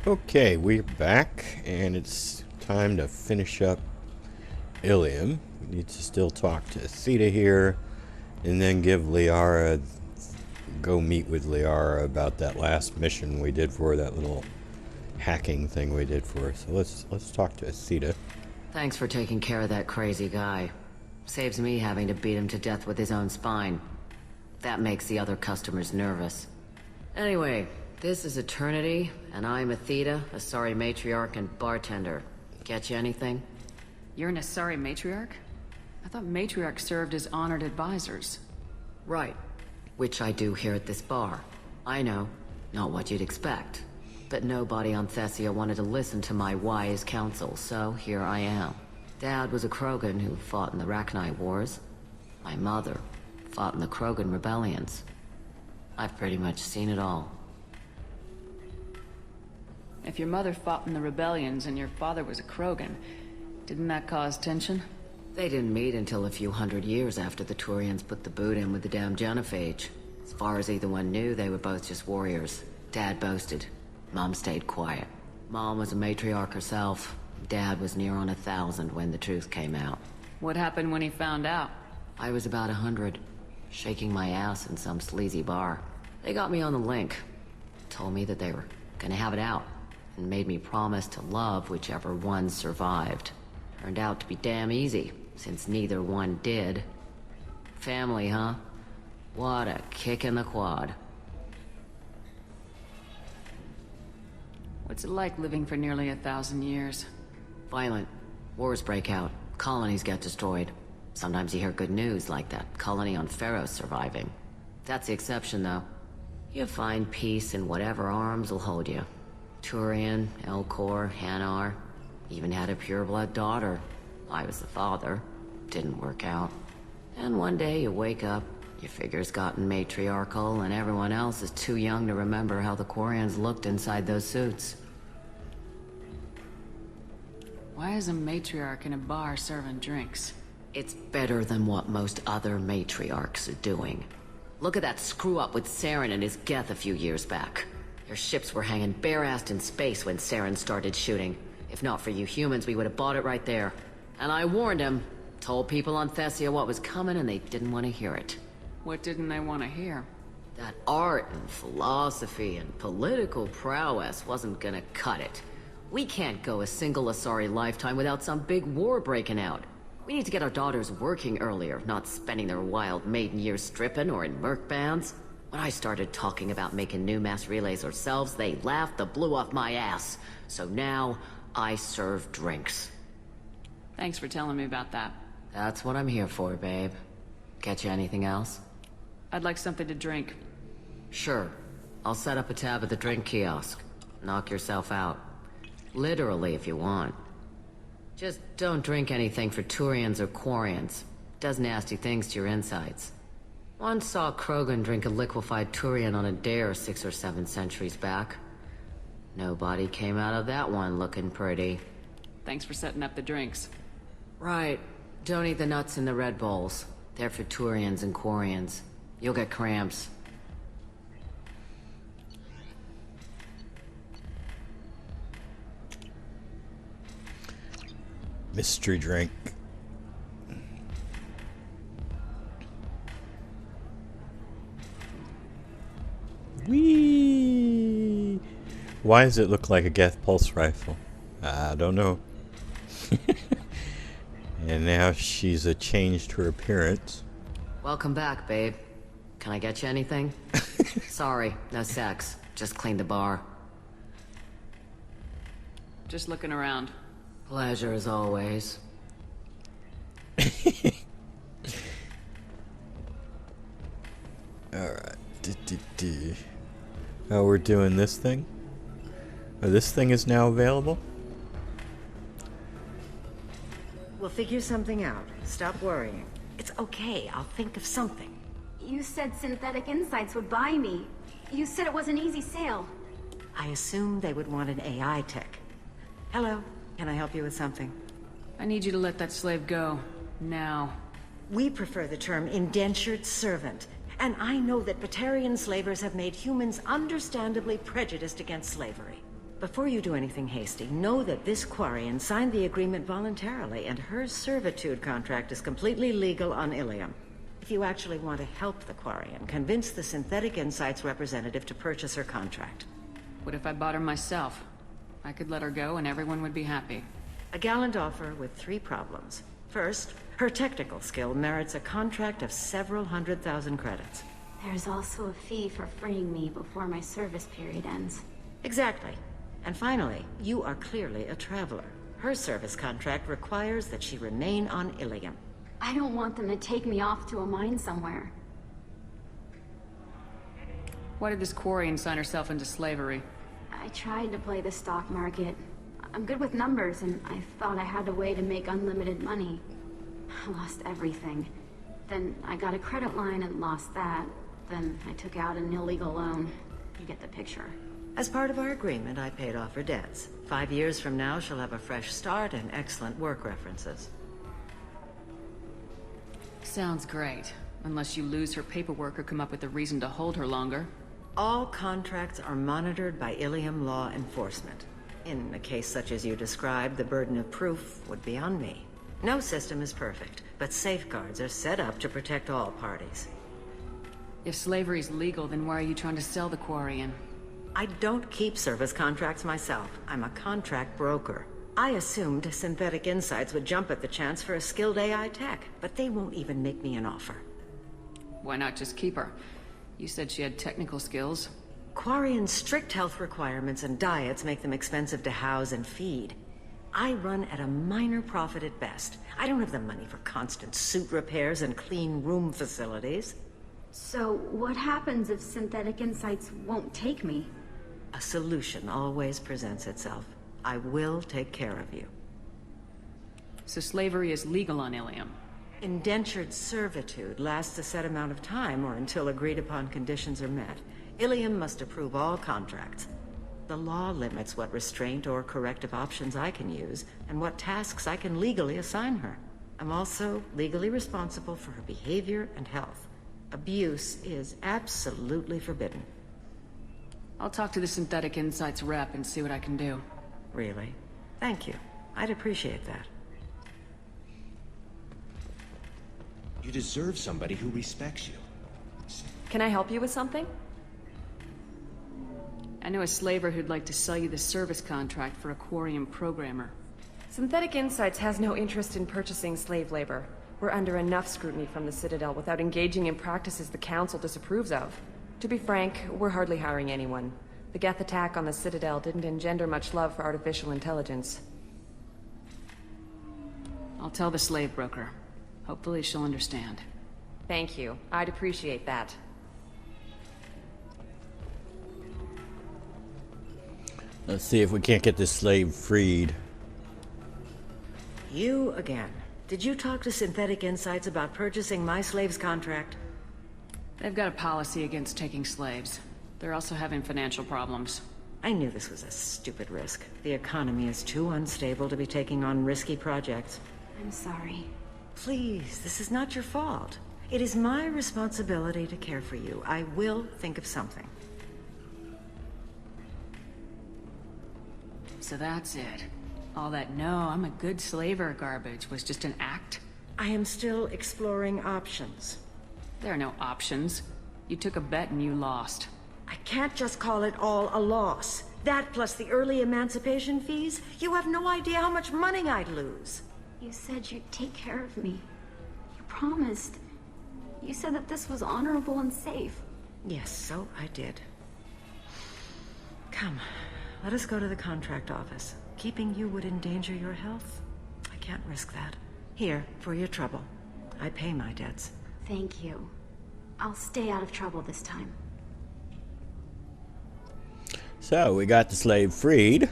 Okay, we're back, and it's time to finish up Illium. We need to still talk to Aethyta here, and then give Liara, go meet with Liara about that last mission we did for her, that little hacking thing we did for her. So let's talk to Aethyta. Thanks for taking care of that crazy guy. Saves me having to beat him to death with his own spine. That makes the other customers nervous. Anyway, this is Eternity, and I'm Aethyta, Asari matriarch and bartender. Get you anything? You're an Asari matriarch? I thought matriarchs served as honored advisors. Right. Which I do here at this bar. I know, not what you'd expect. But nobody on Thessia wanted to listen to my wise counsel, so here I am. Dad was a Krogan who fought in the Rachni Wars. My mother fought in the Krogan rebellions. I've pretty much seen it all. If your mother fought in the rebellions and your father was a Krogan, didn't that cause tension? They didn't meet until a few hundred years after the Turians put the boot in with the damn genophage. As far as either one knew, they were both just warriors. Dad boasted. Mom stayed quiet. Mom was a matriarch herself. Dad was near on 1,000 when the truth came out. What happened when he found out? I was about 100, shaking my ass in some sleazy bar. They got me on the link. Told me that they were gonna have it out, and made me promise to love whichever one survived. Turned out to be damn easy, since neither one did. Family, huh? What a kick in the quad. What's it like living for nearly 1,000 years? Violent. Wars break out. Colonies get destroyed. Sometimes you hear good news, like that colony on Pharaoh surviving. That's the exception, though. You find peace in whatever arms will hold you. Turian, Elcor, Hanar. Even had a pureblood daughter. I was the father. Didn't work out. And one day you wake up, your figure's gotten matriarchal, and everyone else is too young to remember how the Quarians looked inside those suits. Why is a matriarch in a bar serving drinks? It's better than what most other matriarchs are doing. Look at that screw-up with Saren and his Geth a few years back. Their ships were hanging bare-assed in space when Saren started shooting. If not for you humans, we would have bought it right there. And I warned him. Told people on Thessia what was coming, and they didn't want to hear it. What didn't they want to hear? That art and philosophy and political prowess wasn't gonna cut it. We can't go a single Asari lifetime without some big war breaking out. We need to get our daughters working earlier, not spending their wild maiden years stripping or in merc bands. When I started talking about making new mass relays ourselves, they laughed the blue off my ass. So now, I serve drinks. Thanks for telling me about that. That's what I'm here for, babe. Get you anything else? I'd like something to drink. Sure. I'll set up a tab at the drink kiosk. Knock yourself out. Literally, if you want. Just don't drink anything for Turians or Quarians. Does nasty things to your insides. Once saw Krogan drink a liquefied Turian on a dare 6 or 7 centuries back. Nobody came out of that one looking pretty. Thanks for setting up the drinks. Right. Don't eat the nuts in the Red Bowls. They're for Turians and Quarians. You'll get cramps. Mystery drink. Whee! Why does it look like a Geth pulse rifle? I don't know. And now she's changed her appearance. Welcome back, babe. Can I get you anything? Sorry, no sex. Just cleaned the bar. Just looking around. Pleasure as always. Alright. Oh, we're doing this thing? Oh, this thing is now available? We'll figure something out. Stop worrying. It's okay. I'll think of something. You said Synthetic Insights would buy me. You said it was an easy sale. I assumed they would want an AI tech. Hello. Can I help you with something? I need you to let that slave go. Now. We prefer the term indentured servant. And I know that Batarian slavers have made humans understandably prejudiced against slavery. Before you do anything hasty, know that this Quarian signed the agreement voluntarily, and her servitude contract is completely legal on Illium. If you actually want to help the Quarian, convince the Synthetic Insights representative to purchase her contract. What if I bought her myself? I could let her go and everyone would be happy. A gallant offer with 3 problems. First, her technical skill merits a contract of several 100,000 credits. There's also a fee for freeing me before my service period ends. Exactly. And finally, you are clearly a traveler. Her service contract requires that she remain on Illium. I don't want them to take me off to a mine somewhere. Why did this Quarian sign herself into slavery? I tried to play the stock market. I'm good with numbers, and I thought I had a way to make unlimited money. I lost everything. Then I got a credit line and lost that. Then I took out an illegal loan. You get the picture. As part of our agreement, I paid off her debts. 5 years from now, she'll have a fresh start and excellent work references. Sounds great. Unless you lose her paperwork or come up with a reason to hold her longer. All contracts are monitored by Illium law enforcement. In a case such as you described, the burden of proof would be on me. No system is perfect, but safeguards are set up to protect all parties. If slavery's legal, then why are you trying to sell the Quarian? I don't keep service contracts myself. I'm a contract broker. I assumed Synthetic Insights would jump at the chance for a skilled AI tech, but they won't even make me an offer. Why not just keep her? You said she had technical skills. Quarian's strict health requirements and diets make them expensive to house and feed. I run at a minor profit at best. I don't have the money for constant suit repairs and clean room facilities. So, what happens if Synthetic Insights won't take me? A solution always presents itself. I will take care of you. So slavery is legal on Illium. Indentured servitude lasts a set amount of time or until agreed upon conditions are met. Illium must approve all contracts. The law limits what restraint or corrective options I can use and what tasks I can legally assign her. I'm also legally responsible for her behavior and health. Abuse is absolutely forbidden. I'll talk to the Synthetic Insights rep and see what I can do. Really? Thank you. I'd appreciate that. You deserve somebody who respects you. Can I help you with something? I know a slaver who'd like to sell you the service contract for a Quarian programmer. Synthetic Insights has no interest in purchasing slave labor. We're under enough scrutiny from the Citadel without engaging in practices the Council disapproves of. To be frank, we're hardly hiring anyone. The Geth attack on the Citadel didn't engender much love for artificial intelligence. I'll tell the slave broker. Hopefully she'll understand. Thank you. I'd appreciate that. Let's see if we can't get this slave freed. You again. Did you talk to Synthetic Insights about purchasing my slave's contract? They've got a policy against taking slaves. They're also having financial problems. I knew this was a stupid risk. The economy is too unstable to be taking on risky projects. I'm sorry. Please, this is not your fault. It is my responsibility to care for you. I will think of something. So that's it. All that "no, I'm a good slaver" garbage was just an act? I am still exploring options. There are no options. You took a bet and you lost. I can't just call it all a loss. That plus the early emancipation fees? You have no idea how much money I'd lose. You said you'd take care of me. You promised. You said that this was honorable and safe. Yes, so I did. Come, let us go to the contract office. Keeping you would endanger your health. I can't risk that. Here, for your trouble. I pay my debts. Thank you. I'll stay out of trouble this time. So, we got the slave freed.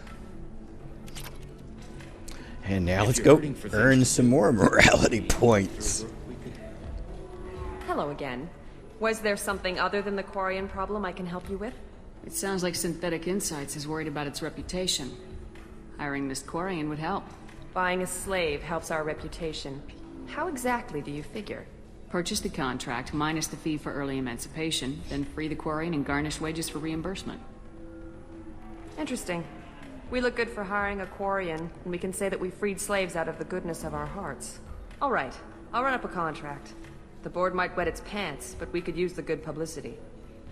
And now let's go earn some more morality points. Hello again. Was there something other than the Quarian problem I can help you with? It sounds like Synthetic Insights is worried about its reputation. Hiring this Quarian would help. Buying a slave helps our reputation. How exactly do you figure? Purchase the contract, minus the fee for early emancipation, then free the Quarian and garnish wages for reimbursement. Interesting. We look good for hiring a Quarian, and we can say that we freed slaves out of the goodness of our hearts. All right, I'll run up a contract. The board might wet its pants, but we could use the good publicity.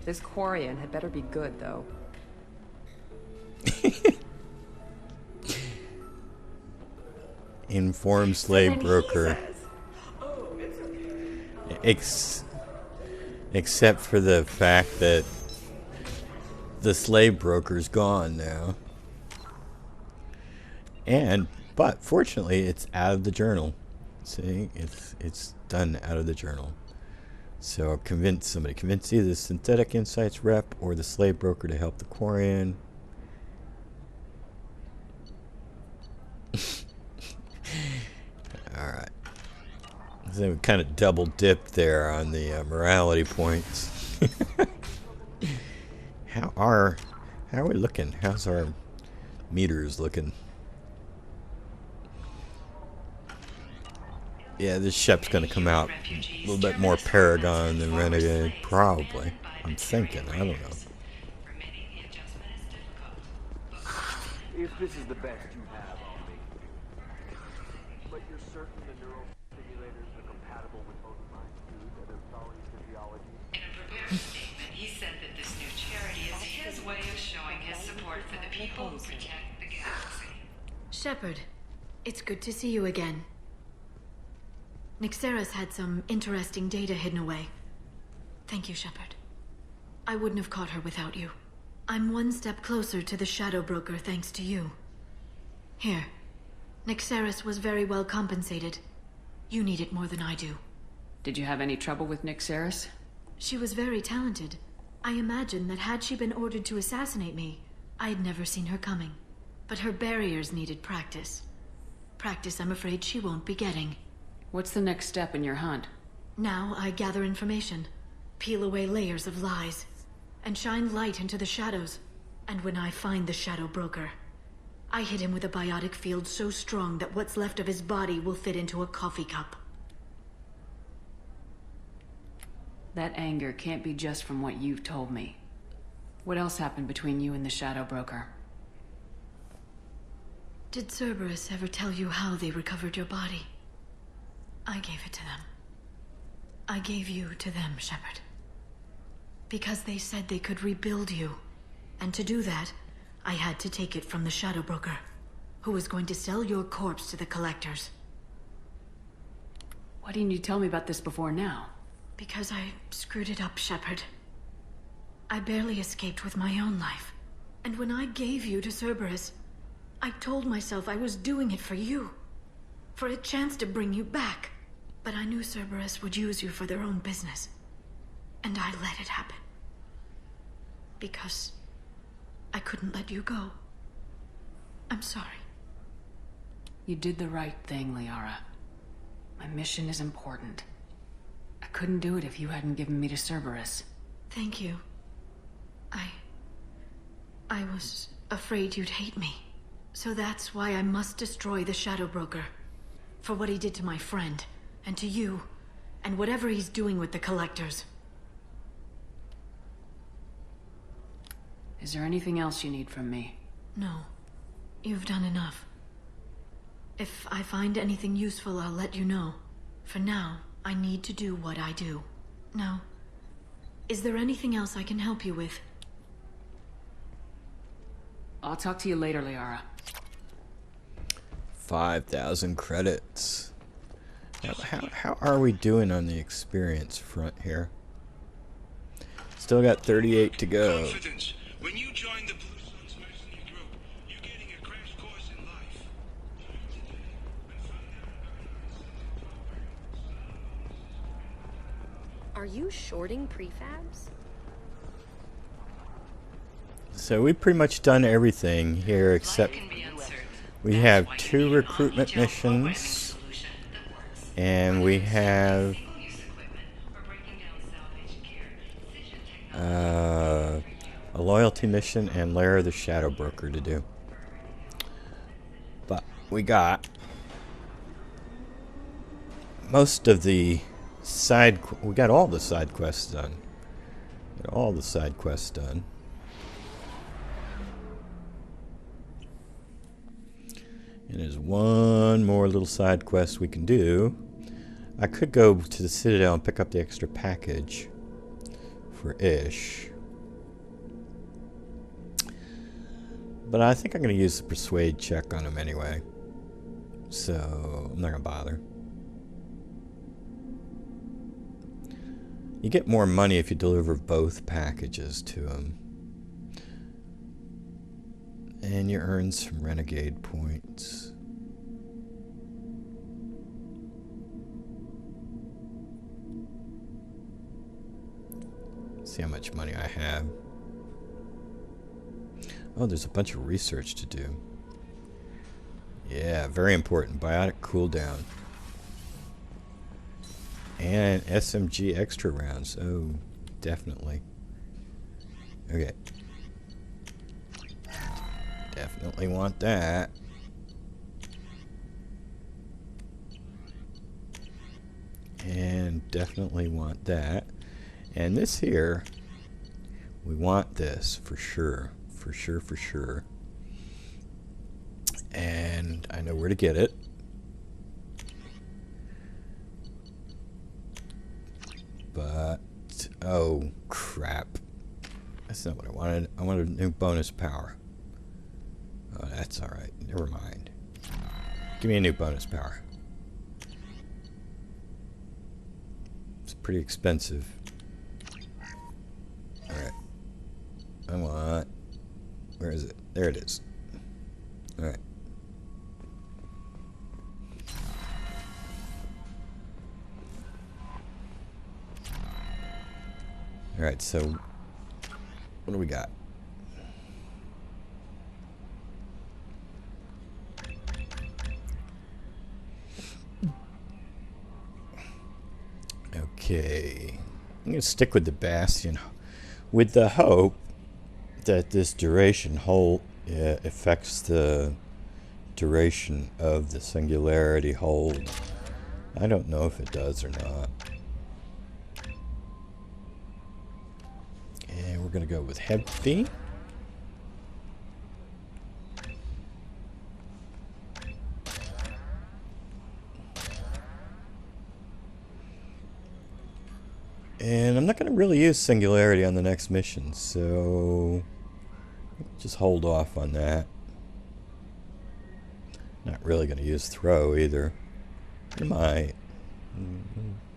This Quarian had better be good, though. Informed slave broker. Except for the fact that the slave broker's gone now. But fortunately, it's out of the journal. See, it's done out of the journal. So convince either the Synthetic Insights rep or the slave broker to help the Quarian. All right. So we kind of double dipped there on the morality points. How are we looking? How's our meters looking? Yeah, this Shep's gonna come out a little bit more Paragon than Renegade, probably. I'm thinking. I don't know. If this is the best you have on me, but you're certain the neural stimulators are compatible with both mine and their Thali's physiology. In a prepared statement, he said that this new charity is his way of showing his support for the people who protect the galaxy. Shepard, it's good to see you again. Nyxeris had some interesting data hidden away. Thank you, Shepard. I wouldn't have caught her without you. I'm one step closer to the Shadow Broker thanks to you. Here. Nyxeris was very well compensated. You need it more than I do. Did you have any trouble with Nyxeris? She was very talented. I imagine that had she been ordered to assassinate me, I'd never seen her coming. But her barriers needed practice. Practice I'm afraid she won't be getting. What's the next step in your hunt? Now I gather information, peel away layers of lies, and shine light into the shadows. And when I find the Shadow Broker, I hit him with a biotic field so strong that what's left of his body will fit into a coffee cup. That anger can't be just from what you've told me. What else happened between you and the Shadow Broker? Did Cerberus ever tell you how they recovered your body? I gave it to them. I gave you to them, Shepard. Because they said they could rebuild you. And to do that, I had to take it from the Shadow Broker, who was going to sell your corpse to the collectors. Why didn't you tell me about this before now? Because I screwed it up, Shepard. I barely escaped with my own life. And when I gave you to Cerberus, I told myself I was doing it for you. For a chance to bring you back. But I knew Cerberus would use you for their own business. And I let it happen. Because I couldn't let you go. I'm sorry. You did the right thing, Liara. My mission is important. I couldn't do it if you hadn't given me to Cerberus. Thank you. I was afraid you'd hate me. So that's why I must destroy the Shadow Broker. For what he did to my friend, and to you, and whatever he's doing with the collectors. Is there anything else you need from me? No. You've done enough. If I find anything useful, I'll let you know. For now, I need to do what I do. Now, is there anything else I can help you with? I'll talk to you later, Liara. 5,000 credits. How are we doing on the experience front here? Still got 38 to go. Confidence. When you join the Blue Suns mercenary group, you're getting a crash course in life. Are you shorting prefabs? So we've pretty much done everything here except we have 2 recruitment missions and we have a loyalty mission and Liara the Shadow Broker to do. But we got most of the we got all the side quests done. And there's one more little side quest we can do. I could go to the Citadel and pick up the extra package for Ish. But I think I'm going to use the persuade check on him anyway. So I'm not going to bother. You get more money if you deliver both packages to him. And you earn some renegade points. See how much money I have. Oh, there's a bunch of research to do. Yeah, very important. Biotic cooldown. And SMG extra rounds. Oh, definitely. Okay. Definitely want that. And definitely want that. And this here, we want this for sure. For sure, for sure. And I know where to get it. But, oh crap. That's not what I wanted. I wanted a new bonus power. Oh, that's alright. Never mind. Give me a new bonus power. It's pretty expensive. Alright. I want... Where is it? There it is. Alright. Alright, so... What do we got? Okay. I'm going to stick with the Bastion with the hope that this duration hold affects the duration of the singularity hold. I don't know if it does or not. And we're going to go with heavy. And I'm not going to really use Singularity on the next mission, so just hold off on that. Not really going to use Throw either. I might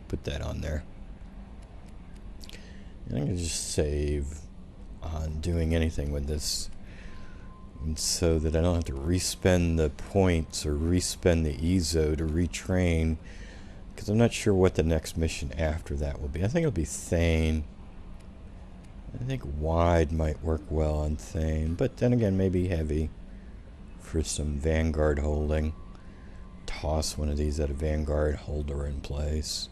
put that on there. And I'm going to just save on doing anything with this, and so that I don't have to respend the points or respend the Ezo to retrain. Because I'm not sure what the next mission after that will be. I think it'll be Thane. I think Wide might work well on Thane. But then again, maybe Heavy for some Vanguard holding. Toss one of these at a Vanguard holder in place.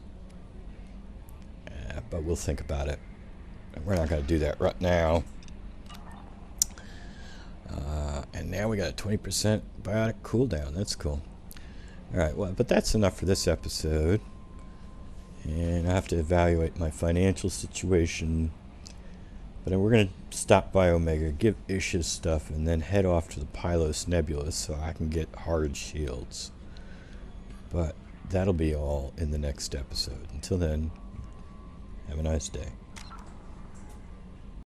But we'll think about it. We're not going to do that right now. And now we got a 20% biotic cooldown. That's cool. Alright, well, but that's enough for this episode. And I have to evaluate my financial situation. But we're going to stop by Omega, give Ish his stuff, and then head off to the Pylos Nebula so I can get hard shields. But that'll be all in the next episode. Until then, have a nice day.